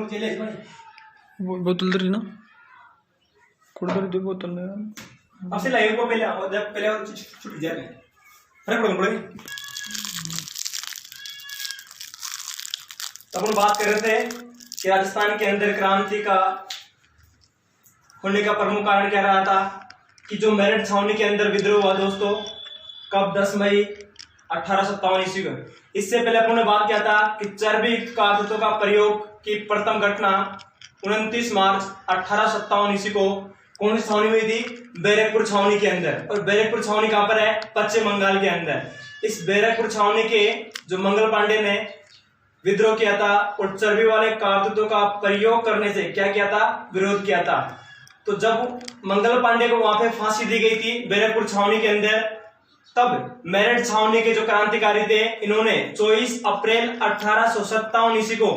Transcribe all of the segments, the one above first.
बोतल दरी ना कुड़दरी दे बोतल ने अब से लाइव को पहले जब पहले छुट जाए फर्क पड़ेगा। तो अपन बात कर रहे थे कि राजस्थान के अंदर क्रांति का होने का प्रमुख कारण क्या रहा था कि जो मेरठ छावनी के अंदर विद्रोह हुआ दोस्तों, कब 10 मई 1857 ईस्वी को। इससे पहले अपन ने बात किया था कि चर्बी कारतूसों का प्रयोग की प्रथम घटना 29 मार्च 1857 ईस्वी को कौन सी छावनी हुई थी? बैरकपुर छावनी के अंदर। और बैरकपुर छावनी कहां पर है? पश्चिम बंगाल के अंदर। इस बैरकपुर छावनी के जो मंगल पांडे ने विद्रोह किया था और चर्बी वाले कारतूसों का प्रयोग करने से क्या किया था? विरोध किया था। तो जब मंगल पांडे को वहां पे फांसी दी गई थी बैरकपुर छावनी के अंदर, तब मेरठ छावनी के जो क्रांतिकारी थे इन्होंने 24 अप्रैल 1857 ईस्वी को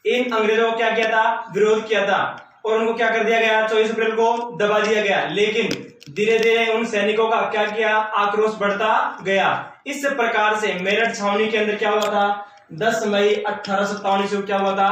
इन अंग्रेजों को क्या किया था? विरोध किया था और उनको क्या कर दिया गया? 24 अप्रैल को दबा दिया गया। लेकिन धीरे धीरे उन सैनिकों का क्या किया? आक्रोश बढ़ता गया। इस प्रकार से मेरठ छावनी के अंदर क्या हुआ था? 10 मई 1857 ईस्वी को क्या हुआ था?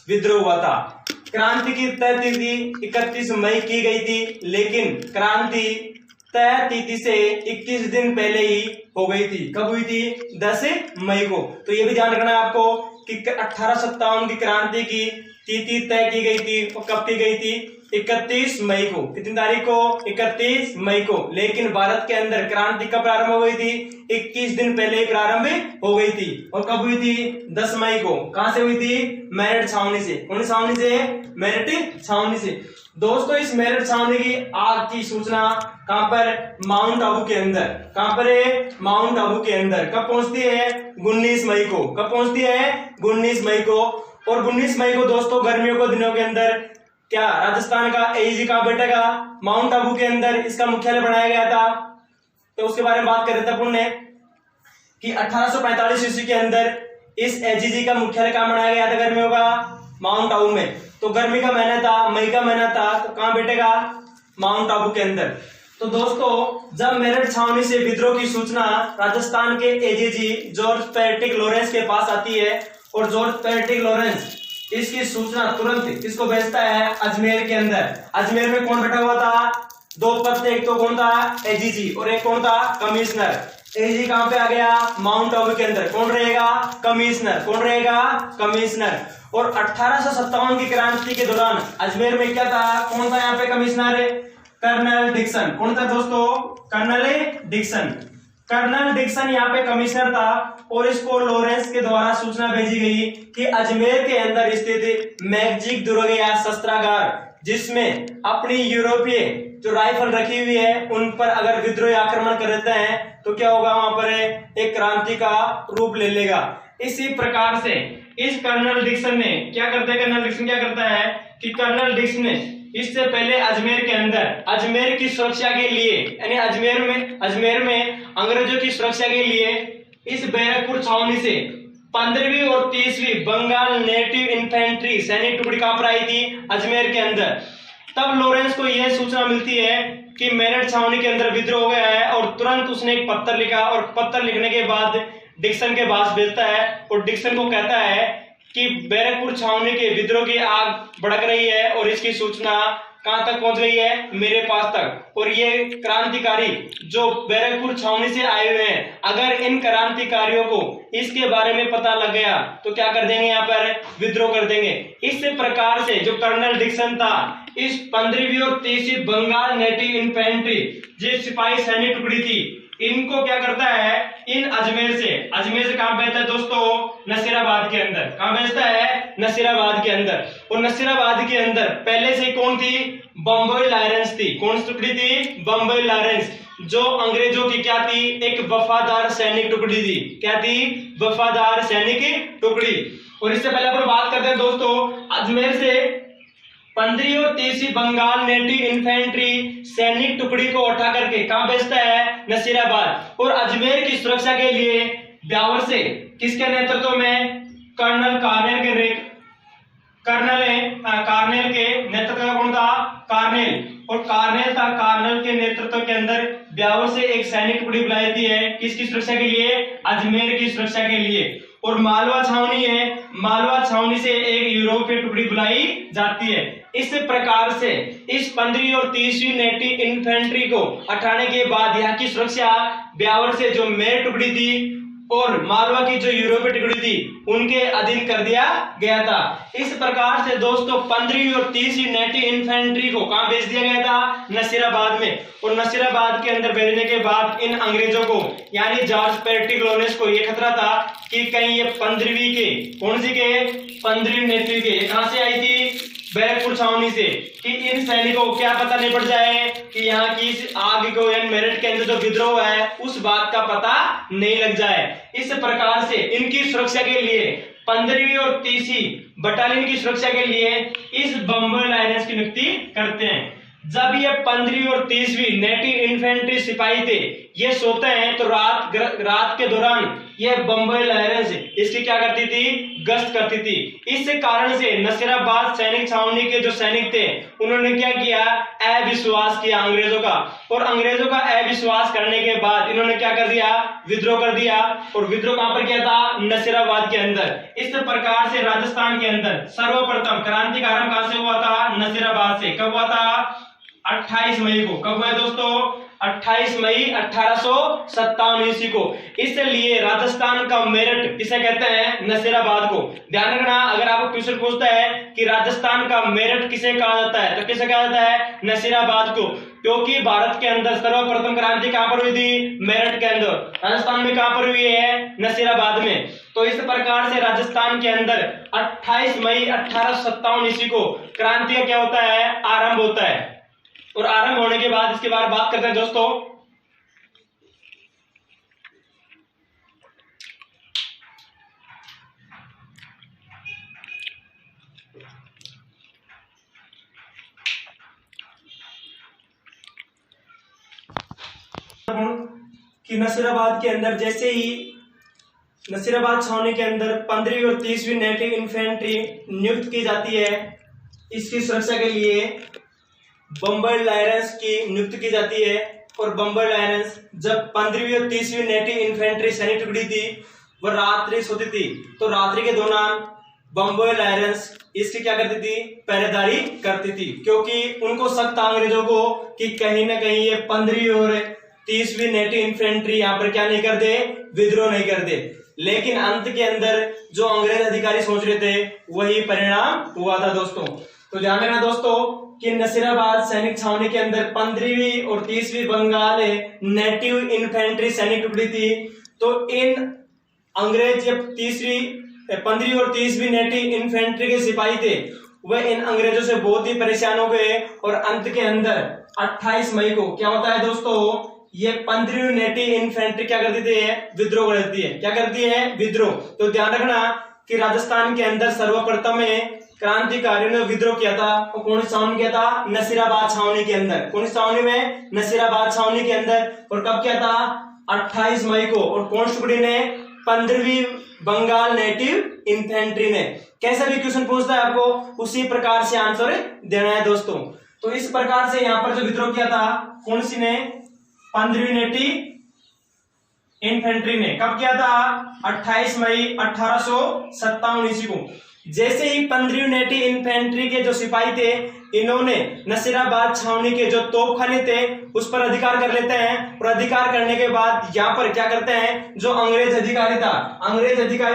विद्रोह हुआ था। क्रांति की तय तिथि 31 मई की गई थी, लेकिन क्रांति तय तिथि से 21 दिन पहले ही हो गई थी। कब हुई थी? 10 मई को। तो ये भी ध्यान रखना है आपको कि 1857 की क्रांति की तिथि तय की गई थी। और कब की गई थी? 31 मई को। कितनी तारीख को? 31 मई को। लेकिन भारत के अंदर क्रांति कब प्रारंभ हो गई थी? 21 दिन पहले ही प्रारंभ हो गई थी। और कब हुई थी? 10 मई को। कहां से हुई थी? मेरठ छावनी से। कौन सी छावनी से? मेरठ छावनी से। दोस्तों इस मेरठ छावनी की आग की सूचना कहां पर? माउंट आबू के अंदर। कहां पर है? माउंट आबू के अंदर। कब पहुंचती है? 19 मई को। कब पहुंचती है? 19 मई को। और 19 मई को दोस्तों गर्मियों के दिनों के अंदर क्या राजस्थान का एईजी कहां बैठेगा? माउंट आबू के अंदर इसका मुख्यालय बनाया गया था। तो उसके बारे में बात कर रहे थे अपन ने कि 1845 ईस्वी के अंदर इस एजीजी का मुख्यालय कहां बनाया गया था? गर्मियों का माउंट आबू में। तो गर्मी का महीना था, मई का महीना था, तो कहां बैठेगा? माउंट आबू के अंदर। तो दोस्तों जब मेरठ छावनी से विद्रोह की सूचना राजस्थान के एजीजी जॉर्ज पैट्रिक लॉरेंस के पास आती है और जॉर्ज पैट्रिक लॉरेंस इसकी सूचना तुरंत किसको भेजता है? अजमेर के अंदर। अजमेर में कौन बैठा हुआ था? दो पद थे, एक तो कौन था? एजीजी और एक कौन था? कमिश्नर। एजीजी कहां पे आ गया? माउंट आबू के अंदर। कौन रहेगा? कमिश्नर। कौन रहेगा? कमिश्नर। और 1857 की क्रांति के दौरान अजमेर में क्या था? कौन था यहाँ पे कमिश्नर? Colonel Dixon. कौन था दोस्तों? Colonel Dixon. कर्नल डिक्सन यहाँ पे कमिश्नर था और इसको लॉरेंस के द्वारा सूचना भेजी गई कि अजमेर के अंदर स्थित मैगजिक दुर्ग या शस्त्रागार, जिसमें अपनी यूरोपीय जो राइफल रखी हुई है उन पर अगर विद्रोही आक्रमण कर देते हैं तो क्या होगा? वहां पर एक क्रांति का रूप ले लेगा। इसी प्रकार से इस कर्नल डिक्सन ने क्या करते हैं? कर्नल डिक्सन क्या करता है कि कर्नल डिक्सन ने इससे पहले अजमेर के अंदर अजमेर की सुरक्षा के लिए यानी अजमेर में अंग्रेजों की सुरक्षा के लिए इस बैरकपुर छावनी से 15वीं और 30वीं बंगाल नेटिव इन्फेंट्री सैनिक टुकड़ी कहां पर आई थी? अजमेर के अंदर। तब लॉरेंस को यह सूचना मिलती है कि मेरठ छावनी के अंदर विद्रोह हो गया है और तुरंत उसने एक पत्र लिखा और पत्र लिखने के बाद डिक्सन के पास भेजता है और डिक्सन को कहता है कि बैरकपुर छावनी के विद्रोह की आग भड़क रही है और इसकी सूचना कहां तक पहुंच गई है? मेरे पास तक। और ये क्रांतिकारी जो बैरकपुर छावनी से आए हुए हैं, अगर इन क्रांतिकारियों को इसके बारे में पता लग गया तो क्या कर देंगे? यहाँ पर विद्रोह कर देंगे। इस प्रकार से जो कर्नल डिक्सन था इस 15वीं और 30वीं बंगाल नेटिव इन्फेंट्री जो सिपाही सैनिक टुकड़ी थी इनको क्या करता है? इन अजमेर से कहां भेजता है दोस्तों? नसीराबाद के अंदर। कहां भेजता है? नसीराबाद के अंदर। और नसीराबाद के अंदर पहले से कौन थी? बम्बई लॉरेंस थी। कौन सी टुकड़ी थी? बम्बई लॉरेंस, जो अंग्रेजों की क्या थी? एक वफादार सैनिक टुकड़ी थी। क्या थी? वफादार सैनिक टुकड़ी। और इससे पहले अपन बात करते हैं दोस्तों अजमेर से 15वीं और 30वीं बंगाल नेटिव इन्फेंट्री सैनिक टुकड़ी को उठा करके कहां भेजता है? नसीराबाद। और अजमेर की सुरक्षा के लिए ब्यावर से किसके नेतृत्व में? कर्नल कार्नेल के नेतृत्व में। कौन था? कार्नेल। और कार्नेल के नेतृत्व के अंदर ब्यावर से एक सैनिक टुकड़ी बुलाई थी है किसकी सुरक्षा के लिए? अजमेर की सुरक्षा के लिए। और मालवा छावनी है, मालवा छावनी से एक यूरोपीय टुकड़ी बुलाई जाती है। इस प्रकार से इस 15वीं और 30वीं नेटिव इन्फेंट्री को हटाने के बाद यहाँ की सुरक्षा ब्यावर से जो मेर टुकड़ी थी और मालवा की जो यूरोपीय टुकड़ी थी उनके अधीन कर दिया गया था। इस प्रकार से दोस्तों 15वीं और 30वीं नेटिव इन्फेंट्री को कहां भेज दिया गया था? नसीराबाद में। और नसीराबाद के अंदर भेजने के बाद इन अंग्रेजों को यानी जॉर्ज पेटिक्लोनेस को यह खतरा था कि कहीं ये 15वीं के कौन सी के 15वीं नेटिव के कहां से आई थी? बैरकपुर छावनी से, कि इन सैनिकों को क्या पता नहीं पड़ जाए कि यहाँ की इस आग को यानी मेरठ के अंदर जो विद्रोह है उस बात का पता नहीं लग जाए। इस प्रकार से इनकी सुरक्षा के लिए 15वीं और 30वीं बटालियन की सुरक्षा के लिए इस बम्बई लाइनेंस की नियुक्ति करते हैं। जब ये 15वीं और 30वीं नेटिव इन्फेंट्री सिपाही थे ये सोते हैं तो रात के दौरान ये बम्बई लाइनेंस इसकी क्या करती थी? गश्त करती थी। इस कारण से नसीराबाद सैनिक छावनी के जो सैनिक थे उन्होंने क्या किया? अविश्वास किया अंग्रेजों का, और अंग्रेजों का अविश्वास करने के बाद इन्होंने क्या कर दिया? विद्रोह कर दिया। और विद्रोह कहां पर किया था? नसीराबाद के अंदर। इस प्रकार से राजस्थान के अंदर सर्वप्रथम क्रांति का आरंभ कहां से हुआ था? नसीराबाद से। कब हुआ था? 28 मई को। कब हुआ दोस्तों? 28 मई 1857 ईस्वी को। इसलिए राजस्थान का मेरठ किसे कहते हैं? नसीराबाद को। ध्यान रखना, अगर आपको क्वेश्चन पूछता है कि राजस्थान का मेरठ किसे कहा जाता है तो किसे कहा जाता है? नसीराबाद को, क्योंकि भारत के अंदर सर्वप्रथम क्रांति कहां पर हुई थी? मेरठ के अंदर। राजस्थान में कहां पर हुई है? नसीराबाद में। तो इस प्रकार से राजस्थान के अंदर 28 मई 1857 ईस्वी को क्रांति का क्या होता है? आरंभ होता है। और आरंभ होने के बाद इसके बारे में बात करते हैं दोस्तों। कि नसीराबाद के अंदर जैसे ही नसीराबाद छावनी के अंदर 15वीं और 30वीं नेटिव इन्फेंट्री नियुक्त की जाती है, इसकी सुरक्षा के लिए बम्बई लाइनेंस की नियुक्ति की जाती है। और बम्बई लाइनेंस जब 15वीं और 30वीं नेटिव इन्फेंट्री सैनिक टुकड़ी थी वह रात्रि सोती थी, तो रात्रि के दौरान बम्बई लाइनेंस इसकी क्या करती थी? पहरेदारी करती थी, क्योंकि उनको शक था अंग्रेजों को कि कहीं ना कहीं ये 15वीं और 30वीं नेटिव इन्फेंट्री यहाँ पर क्या नहीं कर दे? विद्रोह नहीं कर दे। लेकिन अंत के अंदर जो अंग्रेज अधिकारी सोच रहे थे वही परिणाम हुआ था दोस्तों। तो ध्यान रखना दोस्तों कि नसीराबाद सैनिक छावनी के अंदर 15वीं और 30वीं बंगाल नेटिव इन्फेंट्री सैनिक टुकड़ी थी। तो इन अंग्रेज जब 15वीं और 30वीं नेटिव इन्फेंट्री के सिपाही थे वह इन अंग्रेजों से बहुत ही परेशान हो गए। और अंत के अंदर 28 मई को क्या होता है दोस्तों? ये 15वीं नेटिव इन्फेंट्री क्या कर देती है? विद्रोह कर देती है। क्या करती है? विद्रोह। तो ध्यान रखना कि राजस्थान के अंदर सर्वप्रथम क्रांतिकारियों ने विद्रोह किया था। और कौन सी छावनी किया था? नसीराबाद छावनी के अंदर। कौन सी छावनी में? नसीराबाद छावनी के अंदर। और कब किया था? 28 मई को। और कौन सी टुकड़ी ने? 15वीं बंगाल नेटिव इन्फेंट्री ने। कैसा भी क्वेश्चन पूछता है आपको उसी प्रकार से आंसर देना है दोस्तों। तो इस प्रकार से यहाँ पर जो विद्रोह किया था कौन सी ने? 15वीं नेटिव इन्फेंट्री ने। कब किया था? 28 मई 1857 ईस्वी को। जैसे ही 15वीं नेटिव इन्फेंट्री के जो सिपाही थे इन्होंने नसीराबाद छावनी के जो तोपखाने थे उस पर अधिकार कर लेते हैं। और अधिकार करने के बाद यहाँ पर क्या करते हैं? जो अंग्रेज अधिकारी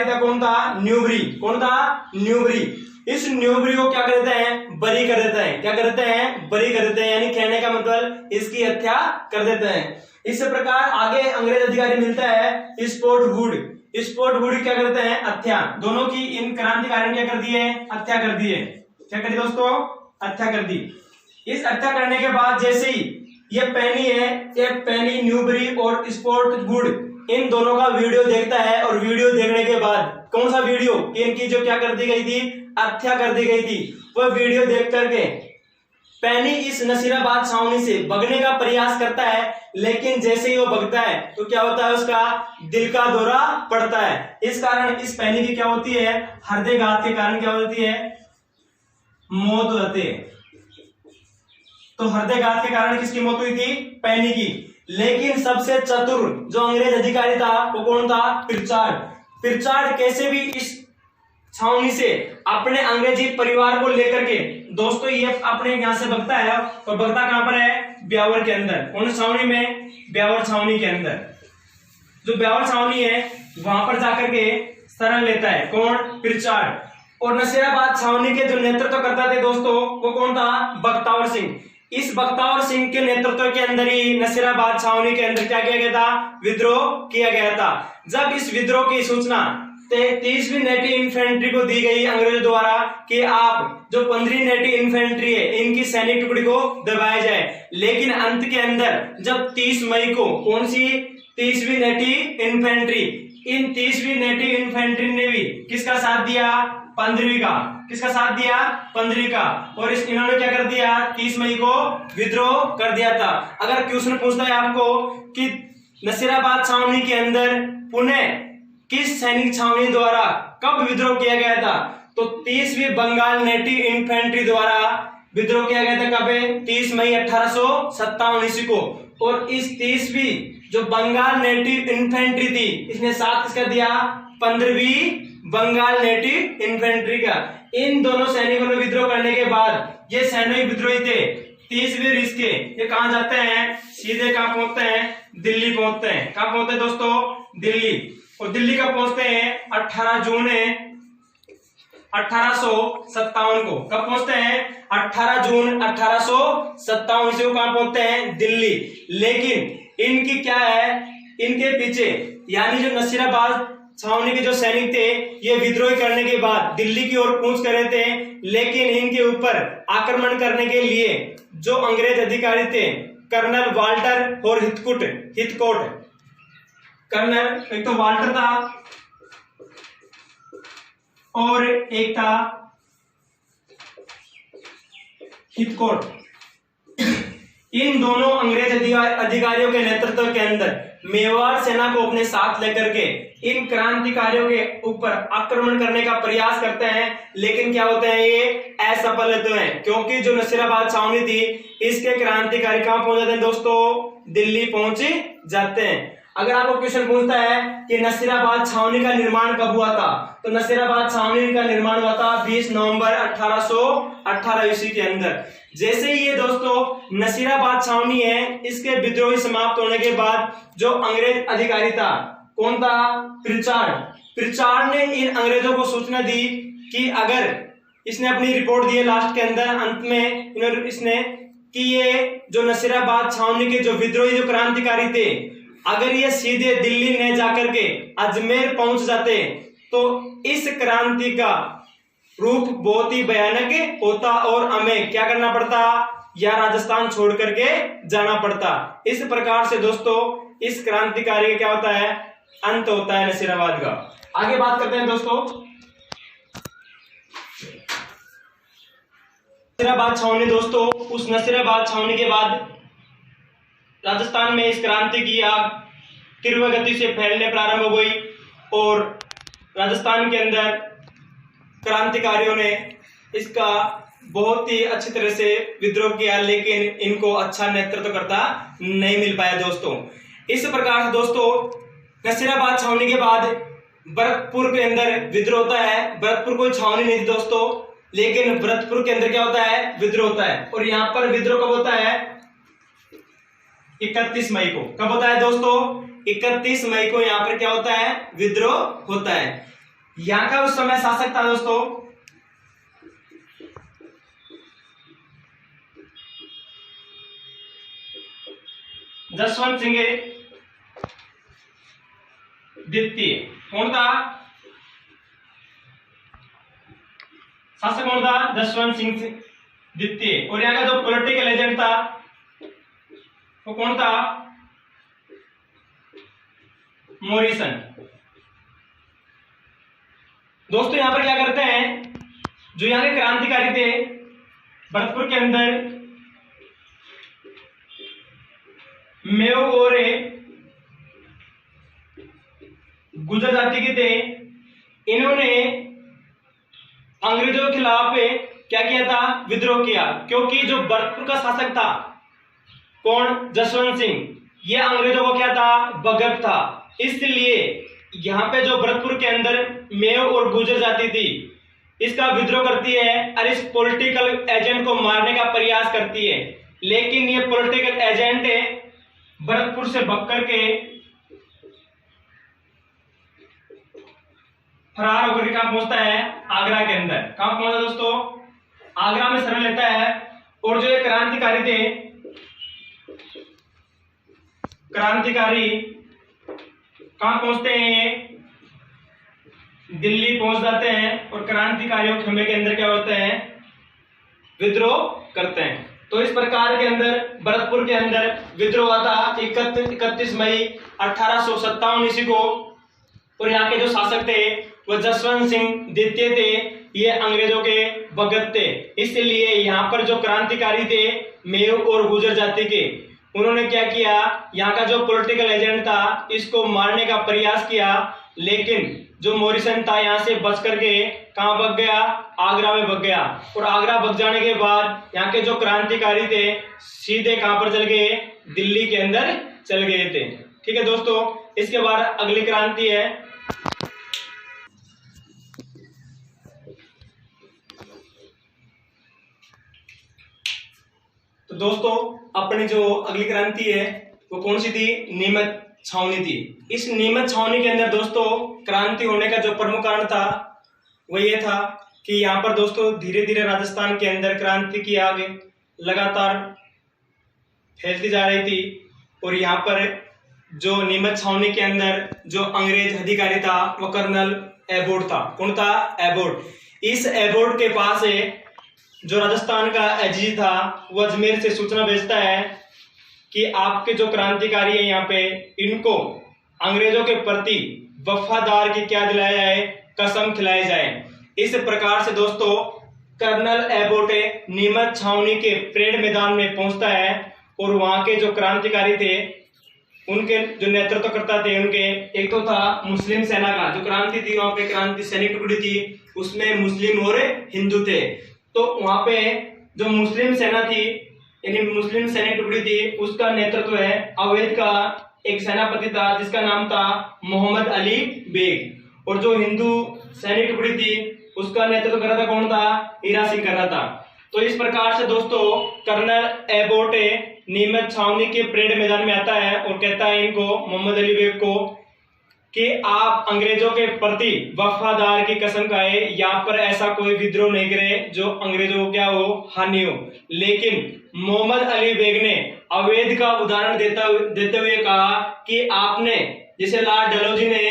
था कौन था? न्यूबरी। कौन था? न्यूबरी। इस न्यूबरी को क्या कर देते हैं? बरी कर देते हैं। क्या कर देते हैं? बरी कर देते हैं, यानी कहने का मतलब इसकी हत्या कर देते हैं। इस प्रकार आगे अंग्रेज अधिकारी मिलता है स्पोर्ट वुड क्या करते हैं? हत्या। दोनों की इन क्रांतिकारियों क्या कर दिए? हत्या कर दिए। क्या कर दी दोस्तों? हत्या कर दी। इस हत्या करने के बाद जैसे ही ये पैनी है, ये पैनी न्यूबरी और स्पोर्ट वुड इन दोनों का वीडियो देखता है। और वीडियो देखने के बाद कौन सा वीडियो? इनकी जो क्या कर दी गई थी? हत्या कर दी गई थी। वह वीडियो देख करके पैनी इस नसीराबाद छावनी से भगने का प्रयास करता है, लेकिन जैसे ही वो भगता है तो क्या होता है? उसका दिल का दौरा पड़ता है। इस कारण इस पैनी की क्या होती है? हृदयघात के कारण क्या होती है? मौत होती है। तो हृदयघात के कारण किसकी मौत हुई थी? पैनी की। लेकिन सबसे चतुर जो अंग्रेज अधिकारी था वो कौन था? पिरचार्ड कैसे भी इस छावनी से अपने अंग्रेजी परिवार को लेकर के दोस्तों ये अपने यहां से भगता है, और भगता कहां पर है? ब्यावर के अंदर। कौन छावनी में? ब्यावर छावनी के अंदर। जो ब्यावर छावनी है वहां पर जाकर के शरण लेता है। कौन? पिरचार्ड। और नसीराबाद छावनी के जो नेतृत्व करता थे दोस्तों वो कौन था? बख्तावर सिंह। इस बख्तावर सिंह के नेतृत्व के अंदर ही नसीराबाद छावनी के अंदर क्या किया गया था? विद्रोह किया गया था। जब इस विद्रोह की सूचना 30वीं नेटिव इन्फेंट्री को दी गई अंग्रेजों द्वारा कि आप जो 15वीं नेटिव इन्फेंट्री है इनकी सैनिक टुकड़ी को दबाया जाए, लेकिन अंत के अंदर जब 30 मई को कौन सी 30वीं नेटिव इन्फेंट्री, इन 30वीं नेटिव इन्फेंट्री ने भी किसका साथ दिया? 15वीं का। किसका साथ दिया? 15वीं का। और इन्होंने क्या कर दिया? 30 मई को विद्रोह कर दिया था। अगर क्वेश्चन पूछता है आपको कि नसीराबाद छावनी के अंदर पुनः किस सैनिक छावनी द्वारा कब विद्रोह किया गया था, तो 30वीं बंगाल नेटिव इन्फेंट्री द्वारा विद्रोह किया गया था। कब है? 30 मई 1857 ईस्वी को। और इस 30वीं जो बंगाल नेटिव इन्फेंट्री थी इसने साथ किसका दिया? 15वीं बंगाल नेटिव इन्फेंट्री का। इन दोनों सैनिकों ने विद्रोह करने के बाद ये सैनिक विद्रोही थे 30वीं रीस के, ये कहां जाते हैं? सीधे कहां पहुंचते हैं? दिल्ली पहुंचते हैं। कहां पहुंचते हैं दोस्तों? दिल्ली। और दिल्ली कब पहुंचते हैं? 18 जून 1857 को। कब पहुंचते हैं? 18 जून 1857 ईस्वी को कहां पहुंचते हैं? दिल्ली। लेकिन इनकी क्या है? इनके पीछे यानी जो नसीराबाद छावनी के जो सैनिक थे ये विद्रोह करने के बाद दिल्ली की ओर कूच कर रहे थे, लेकिन इनके ऊपर आक्रमण करने के लिए जो अंग्रेज अधिकारी थे कर्नल वाल्टर और हिथकोट, कर्नल एक तो वाल्टर था और एक था हिथकोट, इन दोनों अंग्रेज अधिकारियों के नेतृत्व के अंदर मेवाड़ सेना को अपने साथ लेकर के इन क्रांतिकारियों के ऊपर आक्रमण करने का प्रयास करते हैं, लेकिन क्या होते हैं? ये असफल होते हैं, क्योंकि जो नसीराबाद छावनी थी इसके क्रांतिकारी कहां पहुंच जाते हैं दोस्तों? दिल्ली पहुंच जाते हैं। अगर आपको क्वेश्चन पूछता है कि नसीराबाद छावनी का निर्माण कब हुआ था, तो नसीराबाद छावनी का निर्माण हुआ था 20 नवंबर 1818 ईस्वी के अंदर। जैसे ही ये दोस्तों नसीराबाद छावनी है इसके विद्रोही समाप्त होने के बाद जो अंग्रेज अधिकारी था कौन था? पिरचार्ड ने इन अंग्रेजों को सूचना दी कि अगर इसने अपनी रिपोर्ट दी है लास्ट के अंदर, अंत में इसने कि ये जो नसीराबाद छावनी के जो विद्रोही जो क्रांतिकारी थे अगर ये सीधे दिल्ली न जाकर के अजमेर पहुंच जाते तो इस क्रांति का रूप बहुत ही भयानक होता और हमें क्या करना पड़ता? या राजस्थान छोड़ करके जाना पड़ता। इस प्रकार से दोस्तों इस क्रांतिकारी का क्या होता है? अंत होता है नसीराबाद का। आगे बात करते हैं दोस्तों नसीराबाद छावनी। दोस्तों उस नसीराबाद छावनी के बाद राजस्थान में इस क्रांति की आग तीव्र गति से फैलने प्रारंभ हो गई और राजस्थान के अंदर क्रांतिकारियों ने इसका बहुत ही अच्छी तरह से विद्रोह किया, लेकिन इनको अच्छा नेतृत्वकर्ता नहीं मिल पाया दोस्तों। इस प्रकार से दोस्तों नसीराबाद छावनी के बाद भरतपुर के अंदर विद्रोह होता है। भरतपुर कोई छावनी नहीं थी दोस्तों, लेकिन भरतपुर के अंदर क्या होता है? विद्रोह होता है। और यहाँ पर विद्रोह कब होता है? 31 मई को। कब होता है दोस्तों? 31 मई को यहाँ पर क्या होता है? विद्रोह होता है। यहाँ का उस समय शासक था दोस्तों जसवंत सिंह द्वितीय। कौन था शासक? कौन था? जसवंत सिंह द्वितीय। और यहाँ का जो पॉलिटिकल एजेंट था वो कौन था? मॉरिसन। दोस्तों यहां पर क्या करते हैं? जो यहाँ के क्रांतिकारी थे भरतपुर के अंदर मेव और गुर्जर जाति के थे, इन्होंने अंग्रेजों के खिलाफ क्या किया था? विद्रोह किया। क्योंकि जो भरतपुर का शासक था कौन? जसवंत सिंह, ये अंग्रेजों को क्या था? भगत था। इसलिए यहाँ पे जो भरतपुर के अंदर मेव और गुर्जर जाति थी, इसका विद्रोह करती है और इस पॉलिटिकल एजेंट को मारने का प्रयास करती है। लेकिन ये पॉलिटिकल एजेंट भरतपुर से भाग करके फरार होकर कहां पहुंचता है? आगरा के अंदर। कहां पहुंचा दोस्तों? आगरा में शरण लेता है। और जो ये क्रांतिकारी थे, क्रांतिकारी कहां पहुंचते हैं? दिल्ली पहुंच जाते हैं और क्रांतिकारियों के खेमे के अंदर क्या होता है? विद्रोह करते हैं। तो इस प्रकार के अंदर भरतपुर के अंदर विद्रोह हुआ था 31 मई 1857 ईस्वी को। और यहाँ के जो शासक थे वो जसवंत सिंह द्वितीय थे। ये अंग्रेजों के भगत थे। इसलिए यहाँ पर जो क्रांतिकारी थे मेव और गुर्जर जाति के, उन्होंने क्या किया? यहाँ का जो पॉलिटिकल एजेंट था इसको मारने का प्रयास किया। लेकिन जो मॉरिसन था यहाँ से बच करके कहां भाग गया? आगरा में भाग गया। और आगरा भाग जाने के बाद यहाँ के जो क्रांतिकारी थे सीधे कहां पर चल गए? दिल्ली के अंदर चल गए थे। ठीक है दोस्तों, इसके बाद अगली क्रांति है तो दोस्तों अपनी जो अगली क्रांति है वो कौन सी थी? नीमच छावनी थी। इस नीमच छावनी के अंदर दोस्तों क्रांति होने का जो प्रमुख कारण था वो ये था कि यहाँ पर दोस्तों धीरे धीरे राजस्थान के अंदर क्रांति की आग लगातार फैलती जा रही थी। और यहाँ पर जो नीमच छावनी के अंदर जो अंग्रेज अधिकारी था वो कर्नल एबोट था। कौन था? एबोट। इस एबोट के पास जो राजस्थान का एजी था वो अजमेर से सूचना भेजता है कि आपके जो क्रांतिकारी है यहाँ पे, इनको अंग्रेजों के प्रति वफादार की क्या दिलाया जाए? कसम खिलाई जाए। इस प्रकार से दोस्तों कर्नल एबोट नीमच छावनी के परेड मैदान में पहुंचता है। और वहां के जो क्रांतिकारी थे उनके जो नेतृत्व करता थे उनके एक तो था मुस्लिम सेना का जो क्रांति थी, वहां पे क्रांति सैनिक टुकड़ी थी, उसमें मुस्लिम और हिंदू थे। तो वहां पे जो मुस्लिम सेना थी यानी मुस्लिम सैनिक टुकड़ी थी, उसका नेतृत्व है अवैध का एक सेनापति था जिसका नाम था मोहम्मद अली बेग। और जो हिंदू सैनिक टुकड़ी थी उसका नेतृत्व कर रहा था कौन था? हीरा सिंह कर रहा था। तो इस प्रकार से दोस्तों कर्नल एबोट नीमच छावनी के परेड मैदान में आता है और कहता है इनको, मोहम्मद अली बेग को, कि आप अंग्रेजों के प्रति वफादार की कसम खाए, यहाँ पर ऐसा कोई विद्रोह नहीं करे जो अंग्रेजों को क्या हो? हानि हो। लेकिन मोहम्मद अली बेग ने अवैध का उदाहरण देते हुए कहा कि आपने, जैसे लाल डलहौजी ने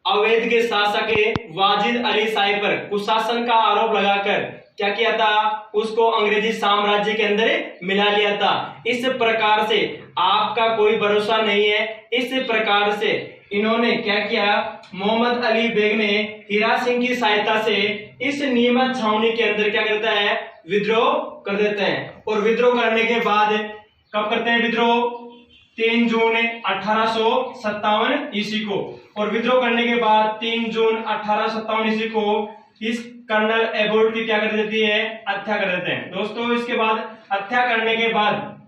अवैध के शासक वाजिद अली शाही पर कुशासन का आरोप लगाकर क्या किया था? उसको अंग्रेजी साम्राज्य के अंदर मिला लिया था। इस प्रकार से आपका कोई भरोसा नहीं है। इस प्रकार से इन्होंने क्या किया? मोहम्मद अली बेग ने हीरा सिंह की सहायता से इस नीमच छावनी के अंदर क्या करता है? विद्रोह कर देते हैं। और विद्रोह करने के बाद कब करते हैं विद्रोह? 3 जून 1857 ईस्वी को। और विद्रोह करने के बाद 3 जून 1857 ईस्वी को इस कर्नल एबोट की क्या कर देती है? हत्या कर देते हैं। दोस्तों इसके बाद हत्या करने के बाद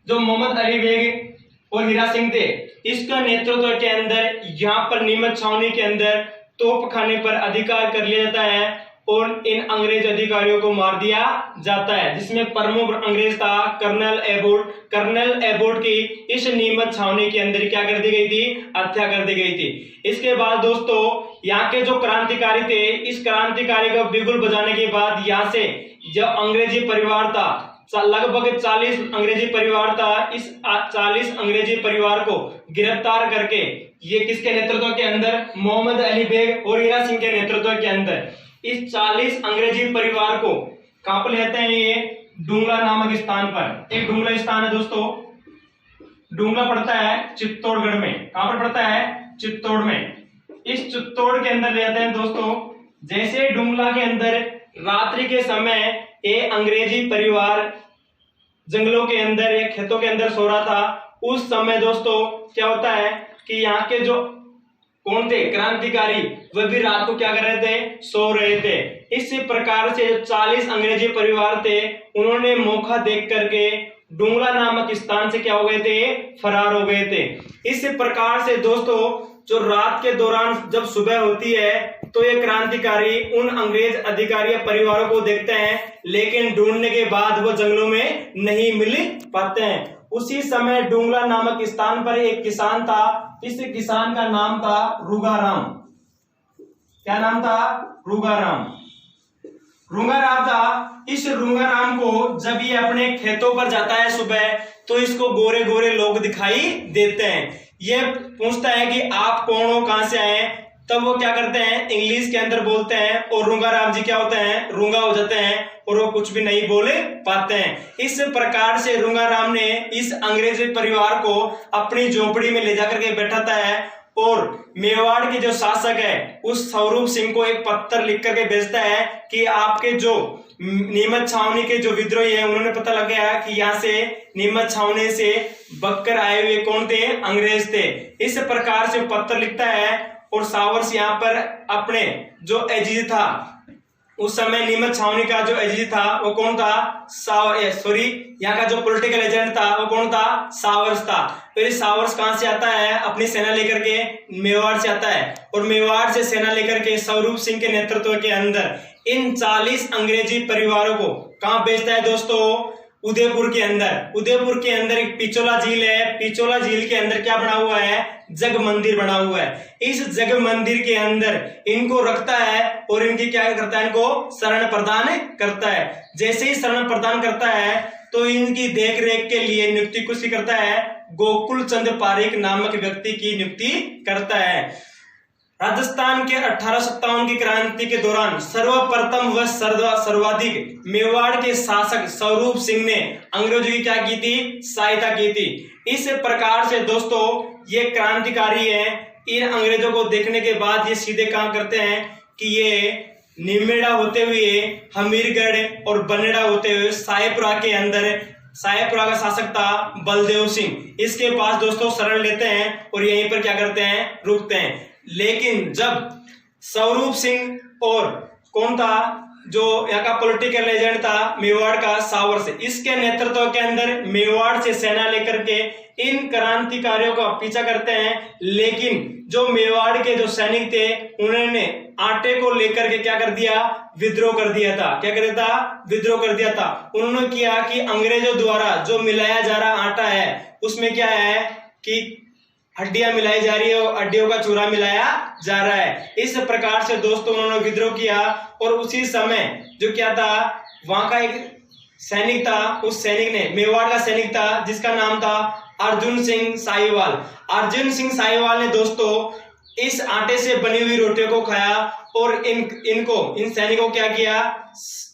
जो मोहम्मद अली बेग और हीरा सिंह थे, इसका नेतृत्व के अंदर यहाँ पर नीमच छावनी के अंदर तोप खाने पर अधिकार कर लिया जाता है और इन अंग्रेज अधिकारियों को मार दिया जाता है, जिसमें प्रमुख अंग्रेज था कर्नल एबोट। कर्नल एबोट की इस नीमच छावनी के अंदर क्या कर दी गई थी? हत्या कर दी गई थी। इसके बाद दोस्तों यहाँ के जो क्रांतिकारी थे, इस क्रांतिकारी का बिगुल बजाने के बाद यहाँ से जो अंग्रेजी परिवार था, लगभग 40 अंग्रेजी परिवार था, इस 40 अंग्रेजी परिवार को गिरफ्तार करके ये किसके नेतृत्व के अंदर? मोहम्मद अली बेग और हीरा सिंह के नेतृत्व के अंदर इस 40 अंग्रेजी परिवार को कहां पर ले जाते हैं? ये डूंगला नामक स्थान पर। एक डूंगला स्थान है दोस्तों, डूंगला पड़ता है चित्तौड़गढ़ में। कहां पर पड़ता है? चित्तौड़ में। इस चित्तौड़ के अंदर ले जाते हैं दोस्तों। जैसे डूंगला के अंदर रात्रि के समय ये अंग्रेजी परिवार जंगलों के अंदर या खेतों के अंदर सो रहा था, उस समय दोस्तों क्या होता है कि यहाँ के जो कौन थे? क्रांतिकारी, वह भी रात को क्या कर रहे थे? सो रहे थे। इस प्रकार से 40 अंग्रेजी परिवार थे, उन्होंने मौका देख करके डूंगला नामक स्थान से क्या हो गए थे? फरार हो गए थे। इस प्रकार से दोस्तों जो रात के दौरान जब सुबह होती है तो ये क्रांतिकारी उन अंग्रेज अधिकारी परिवारों को देखते हैं, लेकिन ढूंढने के बाद वो जंगलों में नहीं मिल पाते हैं। उसी समय डुंगला नामक स्थान पर एक किसान था। इस किसान का नाम था रुगाराम। क्या नाम था? रुगाराम। रुगाराम था। इस रुगाराम को जब ये अपने खेतों पर जाता है सुबह, तो इसको गोरे गोरे लोग दिखाई देते हैं। ये पूछता है कि आप कौन हो, कहां से आए हैं? तब वो क्या करते हैं, इंग्लिश के अंदर बोलते हैं, और रुगाराम जी क्या होते हैं, रूंगा हो जाते हैं और वो कुछ भी नहीं बोल पाते हैं। इस प्रकार से रुगाराम ने इस अंग्रेजी परिवार को अपनी झोपड़ी में ले जाकर के बैठाता है और मेवाड़ के जो शासक है उस स्वरूप सिंह को एक पत्र लिख करके भेजता है कि आपके जो नीमच छावनी के जो विद्रोही है, उन्होंने पता लग गया कि यहाँ से नीमच छावनी से बककर आए हुए कौन थे, अंग्रेज थे। इस प्रकार से पत्र लिखता है और सावर्स यहाँ पर अपने जो एजीज था, उस समय नीमच छावनी का जो एजीज था वो कौन था, यहाँ का जो पॉलिटिकल एजेंट था वो कौन था, सावर्स था। फिर सावर्स कहां से आता है, अपनी सेना लेकर के मेवाड़ से आता है और मेवाड़ से सेना लेकर के स्वरूप सिंह के नेतृत्व के अंदर इन 40 अंग्रेजी परिवारों को कहां भेजता है दोस्तों, उदयपुर के अंदर। उदयपुर के अंदर एक पिचोला झील है। पिचोला झील के अंदर क्या बना हुआ है, जग मंदिर बना हुआ है। इस जग मंदिर के अंदर इनको रखता है और इनकी क्या करता है, इनको शरण प्रदान करता है। जैसे ही शरण प्रदान करता है तो इनकी देख रेख के लिए नियुक्ति कुछ करता है, गोकुल चंद पारीक नामक व्यक्ति की नियुक्ति करता है। राजस्थान के 1857 की क्रांति के दौरान सर्वप्रथम व सर्वाधिक मेवाड़ के शासक स्वरूप सिंह ने अंग्रेजों की क्या की थी, सहायता की थी। इस प्रकार से दोस्तों ये क्रांतिकारी है। इन अंग्रेजों को देखने के बाद ये सीधे काम करते हैं कि ये निमेड़ा होते हुए हमीरगढ़ और बनेड़ा होते हुए साहेबपुरा के अंदर, साहेबपुरा का शासक था बलदेव सिंह, इसके पास दोस्तों शरण लेते हैं और यहीं पर क्या करते हैं, रुकते हैं। लेकिन जब स्वरूप सिंह और कौन था, जो यहाँ का पॉलिटिकल एजेंट था मेवाड़ का सावर्स, इसके नेतृत्व के अंदर मेवाड़ से सेना लेकर के इन क्रांतिकारियों का पीछा करते हैं। लेकिन जो मेवाड़ के जो सैनिक थे उन्होंने आटे को लेकर के क्या कर दिया, विद्रोह कर दिया था। क्या कर दिया था, विद्रोह कर दिया था। उन्होंने किया कि अंग्रेजों द्वारा जो मिलाया जा रहा आटा है उसमें क्या है कि हड्डियां मिलाई जा रही है और हड्डियों का चूरा मिलाया जा रहा है। इस प्रकार से दोस्तों उन्होंने विद्रोह किया और उसी समय जो क्या था, वहां का एक सैनिक था, उस सैनिक ने, मेवाड़ का सैनिक था जिसका नाम था अर्जुन सिंह साहिवाल। अर्जुन सिंह साहिवाल ने दोस्तों इस आटे से बनी हुई रोटियों को खाया और इन सैनिकों क्या किया,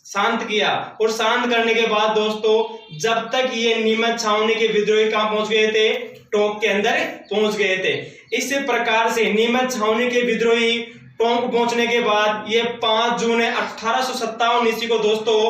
शांत किया। और शांत करने के बाद दोस्तों जब तक ये नीमच छावनी के विद्रोही कहां पहुंच गए थे, टोंक के अंदर पहुंच गए थे। इस प्रकार से नीमच छावनी के विद्रोही टोंक पहुंचने के बाद ये 5 जून 1857 ईस्वी को दोस्तों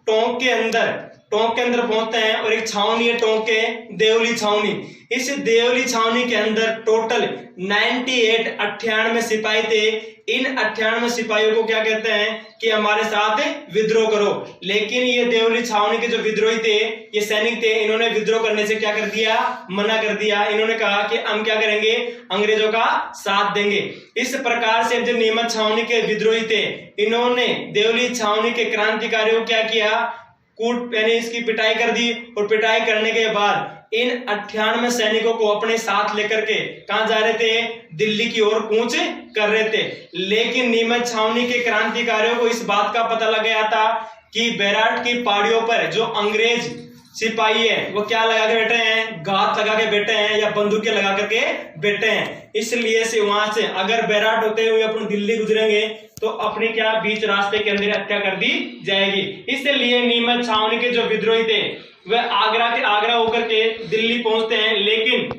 टोंक के अंदर पहुंचते हैं और एक छावनी है टोंक के, देवली छावनी। इस देवली छावनी के अंदर टोटल 98 सिपाही थे। इन 98 सिपाहियों को क्या कहते हैं कि हमारे साथ विद्रोह करो। लेकिन ये देवली छावनी के जो विद्रोही थे, ये सैनिक थे, इन्होंने विद्रोह करने से क्या कर दिया, मना कर दिया। इन्होंने कहा कि हम क्या करेंगे, अंग्रेजों का साथ देंगे। इस प्रकार से जो नीमच छावनी के विद्रोही थे, इन्होंने देवली छावनी के क्रांतिकारियों को क्या किया, कूट यानी इसकी पिटाई कर दी। और पिटाई करने के बाद इन 98 सैनिकों को अपने साथ लेकर के कहां जा रहे थे, दिल्ली की ओर कूच कर रहे थे। लेकिन नीमच छावनी के क्रांतिकारियों को इस बात का पता लग गया था कि बैराट की पहाड़ियों पर जो अंग्रेज सिपाही है वो क्या लगा के बैठे हैं, घात लगा के बैठे हैं या बंदूकें लगा करके बैठे हैं। इसलिए से वहां से अगर बैराट होते हुए अपन दिल्ली गुजरेंगे तो अपनी क्या बीच रास्ते के अंदर हत्या कर दी जाएगी। इसलिए नीमच छावनी के जो विद्रोही थे वह आगरा होकर के दिल्ली पहुंचते हैं। लेकिन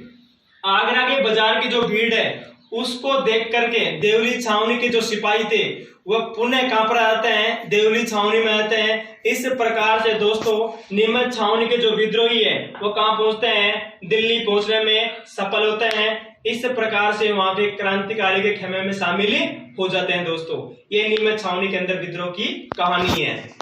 आगरा के बाजार की जो भीड़ है उसको देख करके देवली छावनी के जो सिपाही थे वह पुनः कहां पर आते हैं, देवली छावनी में आते हैं। इस प्रकार से दोस्तों नीमच छावनी के जो विद्रोही है वो कहां पहुंचते हैं, दिल्ली पहुंचने में सफल होते हैं। इस प्रकार से वहां के क्रांतिकारी के खेमे में शामिल हो जाते हैं। दोस्तों ये नीमच छावनी के अंदर विद्रोह की कहानी है।